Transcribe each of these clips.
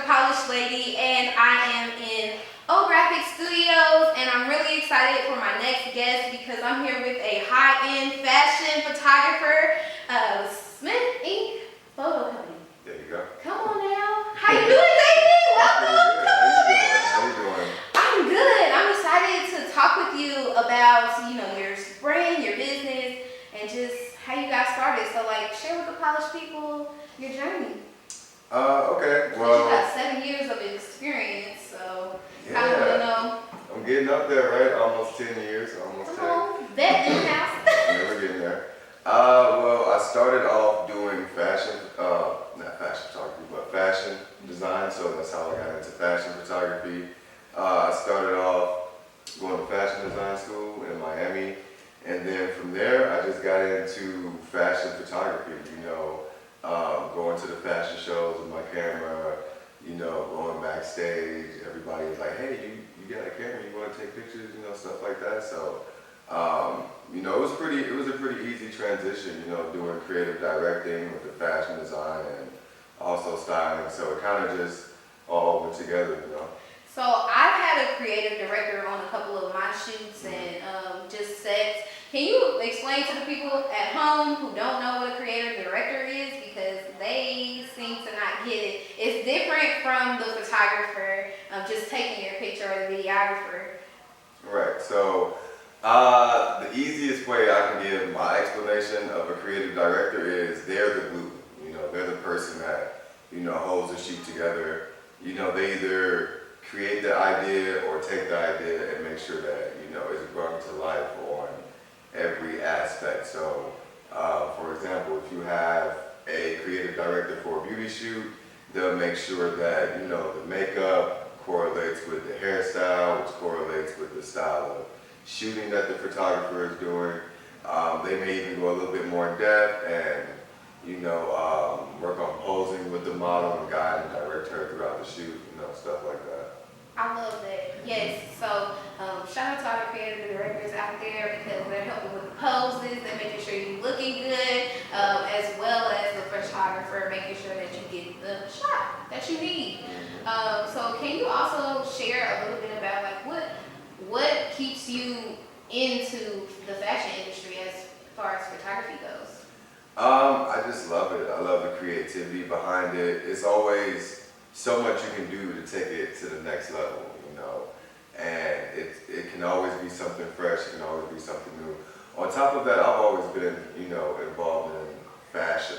Polished Lady, and I am in Ography Studios, and I'm really excited for my next guest because I'm here with a high-end fashion photographer, Smith Inc. Photo Company. There you go. Come on now. How you doing, David? Welcome. How you doing? I'm good. I'm excited to talk with you about, your brand, your business, and just how you got started. So, share with the polished people your journey. Okay. Well, you got 7 years of experience, so yeah, I want to know. I'm getting up there, right? Almost 10 years. Almost 10. Come on, vet in the house. Yeah, we're getting there. Well, I started off doing fashion, not fashion photography, but fashion design. So that's how I got into fashion photography. I started off going to fashion design school in Miami, and then from there I just got into fashion photography. Going to the fashion shows with my camera, going backstage. Everybody was like, hey, you got a camera, you want to take pictures, stuff like that. So, it was a pretty easy transition, doing creative directing with the fashion design and also styling. So it kind of just all went together, So I've had a creative director on a couple of my shoots and just sets. Can you explain to the people at home who don't know what a creative director is, because they seem to not get it? It's different from the photographer just taking your picture or the videographer. Right. So the easiest way I can give my explanation of a creative director is they're the glue. They're the person that holds the shoot together. They either create the idea or take the idea and make sure that it's brought to life on every aspect. So, for example, if you have a creative director for a beauty shoot, they'll make sure that the makeup correlates with the hairstyle, which correlates with the style of shooting that the photographer is doing. They may even go a little bit more in depth and work on posing with the model and guide and direct her throughout the shoot, stuff like that. I love that. Yes. So shout out to all the creative directors out there, because they're helping with the poses, they're making sure you're looking good, as well as the photographer making sure that you get the shot that you need. So can you also share a little bit about what keeps you into the fashion industry as far as photography goes? I just love it. I love the creativity behind it. It's always so much you can do to take it to the next level, and it can always be something fresh, it can always be something new. On top of that, I've always been, involved in fashion.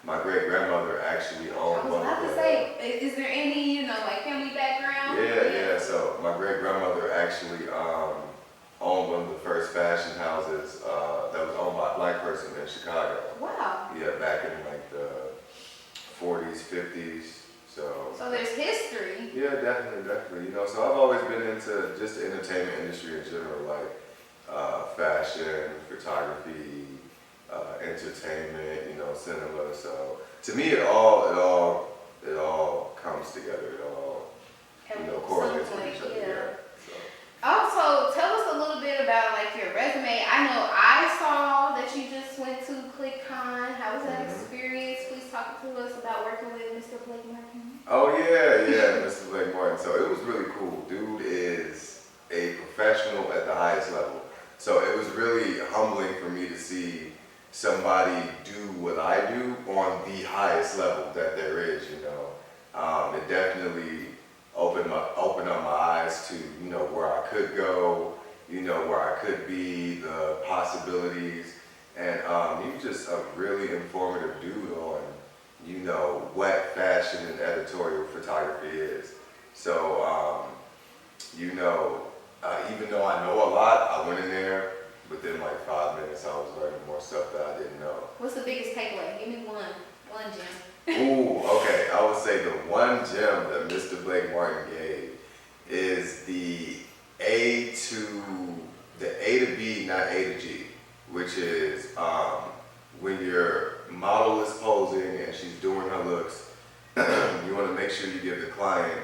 My great-grandmother actually owned one of the... I was about to say, is there any, family background? Yeah. So my great-grandmother actually owned one of the first fashion houses that was owned by a black person in Chicago. Wow. Yeah, back in the 40s, 50s. So there's history. Yeah, definitely. So I've always been into just the entertainment industry in general, fashion, photography, entertainment, cinema. So to me, it all comes together. It all correlates with each other. Yeah. Also, tell us a little bit about your resume. I know I saw that you just went to ClickCon. How was that experience? Please talk to us about working with Mr. Blake Martin. Oh yeah, Mr. Blake Martin. So it was really cool. Dude is a professional at the highest level. So it was really humbling for me to see somebody do what I do on the highest level that there is. It definitely opened up my eyes to where I could go, where I could be, the possibilities, and he was just a really informative dude on what fashion and editorial photography is. So even though I know a lot, I went in there within 5 minutes. I was learning more stuff that I didn't know. What's the biggest takeaway? Give me one gem. Ooh, okay. I would say the one gem that Mr. Blake Martin gave is the A to B, not A to G, which is when your model is posing and she's doing her looks, you want to make sure you give the client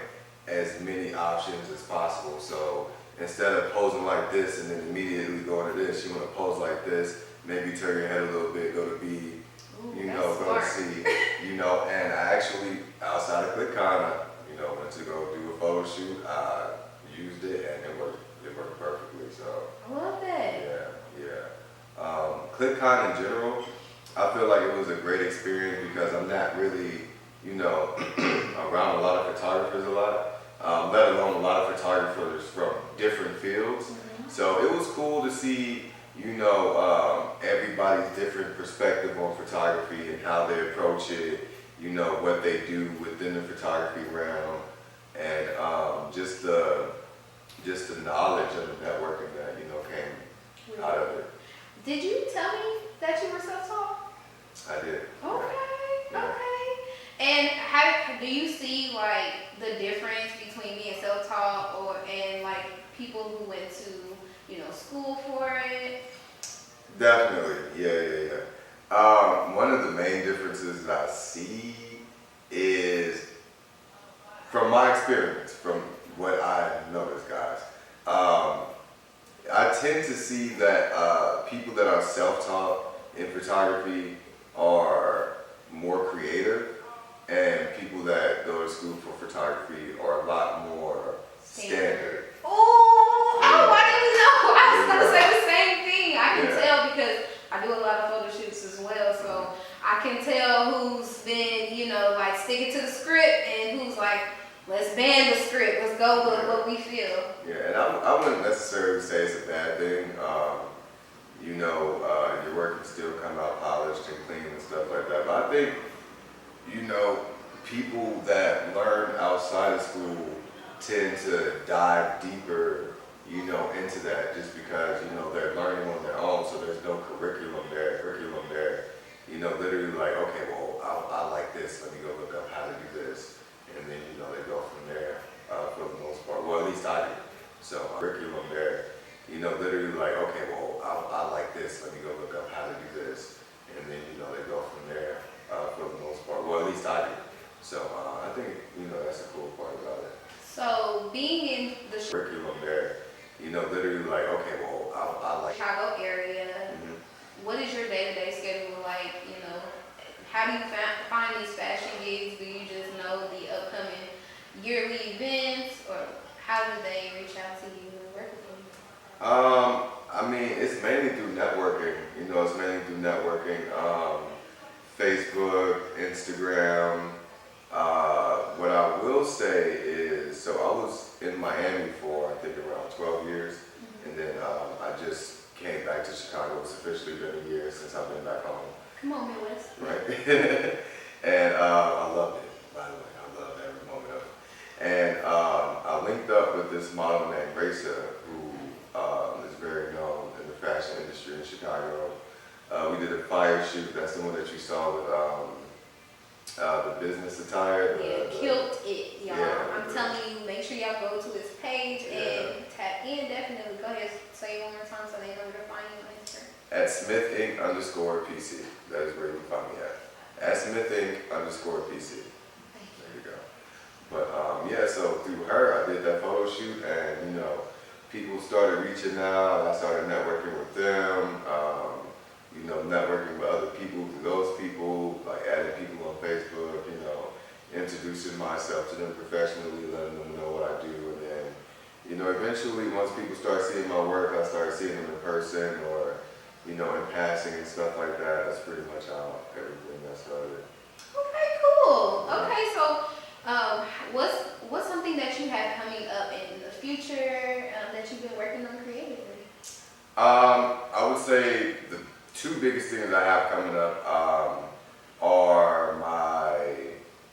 as many options as possible. So instead of posing like this and then immediately going to this, you want to pose like this, maybe turn your head a little bit, go to B, go to C, and I actually, outside of ClickCon, I ClickCon in general, I feel like it was a great experience because I'm not really, you know, around a lot of photographers a lot, let alone a lot of photographers from different fields. So it was cool to see, you know, everybody's different perspective on photography and how they approach it, you know, what they do within the photography realm, and just the knowledge and the networking that, you know, came out of it. Did you tell me that you were self-taught? I did. Okay, Yeah. okay. And how do you see like the difference between being self-taught and like people who went to, you know, school for it? Definitely, yeah. One of the main differences that I see is, from my experience, from what I noticed, guys, I tend to see that people that are self-taught in photography are more creative, and people that go to school for photography are a lot more standard. Oh, I didn't know. I was gonna say the same thing. I can tell because I do a lot of photo shoots as well, so I can tell who's been, you know, like sticking to the script and who's like, let's ban the script. Let's go with what we feel. Yeah, and I wouldn't necessarily say it's a bad thing. You know, your work can still come out polished and clean and stuff like that. But I think, you know, people that learn outside of school tend to dive deeper, you know, into that just because, you know, they're learning on their own, so there's no curriculum there. You know, literally like, okay, well, I like this, let me go look up how to do this. And then, you know, they go from there for the most part. Well, at least I do. So, curriculum there, you know, literally like, okay, well, I like this, let me go look up how to do this. And then, you know, they go from there for the most part. Well, at least I do. So, I think, you know, that's the cool part about it. So, being in the Curriculum there, you know, literally like, okay, well, I like Chicago area, what is your day-to-day schedule like? You know, how do you find these fashion gigs? Do you just know the upcoming yearly events, or how do they reach out to you and work with you? I mean, it's mainly through networking. You know, it's mainly through networking. Facebook, Instagram. What I will say is, so I was in Miami for, I think, around 12 years. And then I just came back to Chicago. It's officially been a year since I've been back home. Come on, Midwest. Right? And I loved it, by the way. I loved every moment of it. And I linked up with this model named Raisa, who is very known in the fashion industry in Chicago. We did a fire shoot. That's the one that you saw with the business attire. Killed it, y'all. Yeah, I'm telling you, make sure y'all go to his page and tap in. Definitely go ahead, say it one more time so they know where to find you on Instagram. At SmithInc_PC. That is where you can find me at SmithInc_PC. There you go. But yeah, so through her, I did that photo shoot, and you know, people started reaching out. I started networking with them. You know, networking with other people, those people, like adding people on Facebook. You know, introducing myself to them professionally, letting them know what I do, and then, you know, eventually once people start seeing my work, I start seeing them in person or, you know, in passing and stuff like that. That's pretty much how everything got started. Okay, cool. Okay, so what's something that you have coming up in the future that you've been working on creatively? I would say the two biggest things I have coming up are my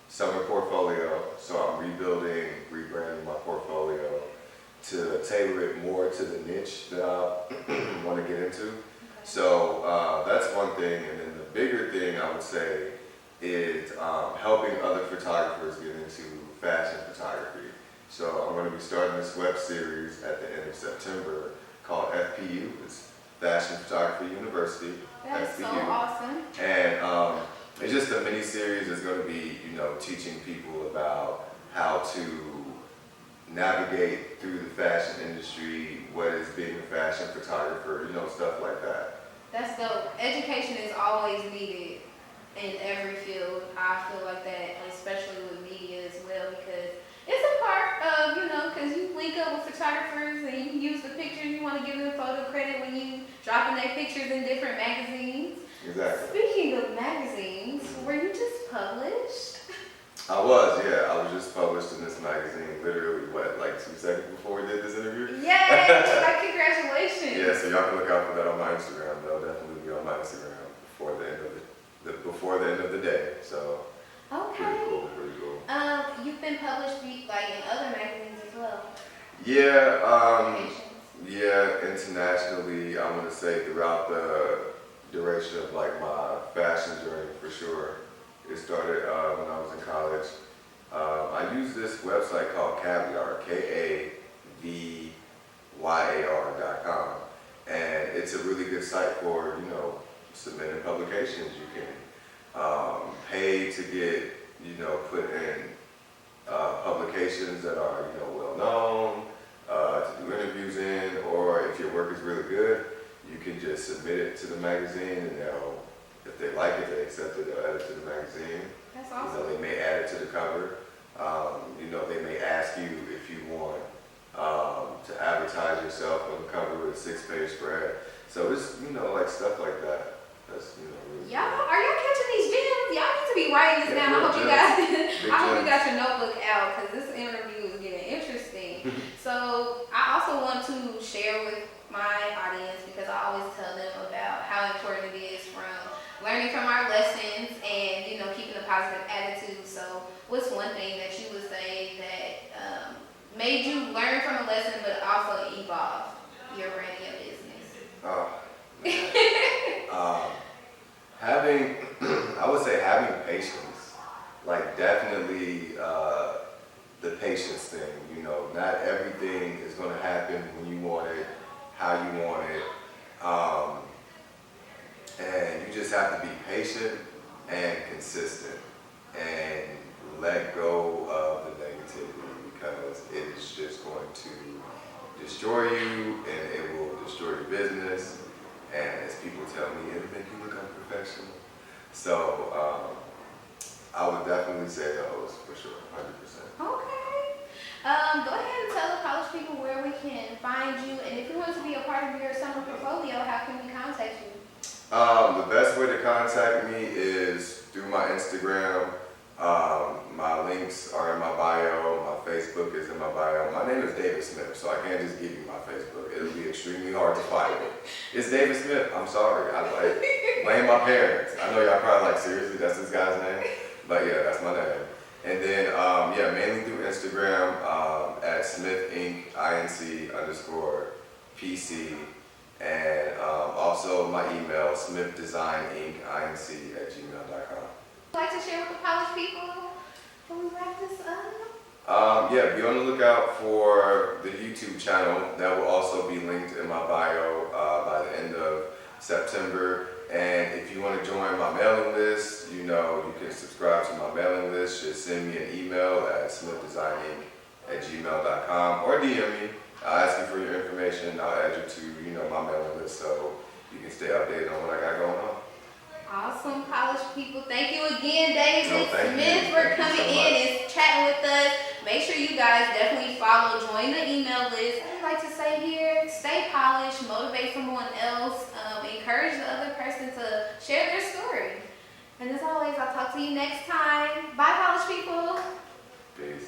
summer portfolio. So I'm rebranding my portfolio to tailor it more to the niche that I want to get into. Okay. So that's one thing, and then the bigger thing I would say is helping other photographers get into fashion photography. So I'm going to be starting this web series at the end of September called FPU. It's Fashion Photography University. That's FPU. so awesome. And it's just a mini series that's going to be, you know, teaching people about how to navigate through the fashion industry, what is being a fashion photographer, you know, stuff like that. That's dope. Education is always needed in every field. I feel like that, especially with media as well, because it's a part of, you know, because you link up with photographers and you use the pictures, you want to give them photo credit when you dropping their pictures in different magazines. Exactly. Speaking of magazines, were you just published? I was, yeah. I was just published in this magazine literally, what, like 2 seconds before we did this interview? Yay! Like, congratulations. Yeah, so y'all can look out for that on my Instagram. They'll definitely be on my Instagram before the end of before the end of the day. So Okay. pretty cool, pretty cool. You've been published like in other magazines as well. Yeah, Publications. yeah, internationally, I want to say throughout the duration of like my fashion journey for sure. It started when I was in college. I used this website called Caviar, KAVYAR.com, and it's a really good site for, you know, submitting publications. You can pay to get, you know, put in publications that are, you know, well known, to do interviews in, or if your work is really good, you can just submit it to the magazine, and they'll, if they like it, they accept it, they'll add it to the magazine. That's You awesome. know, they may add it to the cover. You know, they may ask you if you want to advertise yourself on the cover with a 6-page spread. So it's, you know, like stuff like that. That's, you know, really Y'all, cool. are y'all catching these gems? Y'all need to be writing this Yeah, down. I hope you gems. guys, Big I hope you gems. got your notebook out because this interview is getting interesting. So I also want to share with my audience because I always tell them about how important it is from learning from our lessons and, you know, keeping a positive attitude. So what's one thing that you would say that made you learn from a lesson but also evolve your brand and your business? Oh, having, I would say having patience, like definitely the patience thing, you know, not everything is going to happen when you want it, how you want it, and you just have to be patient and consistent and let go of the negativity because it is just going to destroy you and it will destroy your business. And as people tell me, it'll make you look unprofessional. So I would definitely say those for sure, 100%. Okay. Go ahead and tell the college people where we can find you, and if you want to be a part of your summer portfolio, how can we contact you? The best way to contact me is through my Instagram. My links are in my bio. My Facebook is in my bio. My name is David Smith, so I can't just give you my Facebook. It'll be extremely hard to find it. It's David Smith. I'm sorry. I blame my parents. I know y'all probably like, seriously, that's this guy's name? But yeah, that's my name. And then, yeah, mainly through Instagram at Smith Inc. INC_PC. And also my email, SmithDesignInc.gmail.com. Like to share with the polished people when we wrap this up? Yeah, be on the lookout for the YouTube channel. That will also be linked in my bio by the end of September. And if you want to join my mailing list, you know, you can subscribe to my mailing list. Just send me an email at SmithDesignInc@gmail.com or DM me. I'll ask you for your information. I'll add you to, you know, my mailing list so you can stay updated on what I got going on. Awesome, polished people. Thank you again, David thank Smith, you. for Thank you coming so in much. and chatting with us. Make sure you guys definitely follow, join the email list. I like to say here, stay polished, motivate someone else, encourage the other person to share their story. And as always, I'll talk to you next time. Bye, polished people.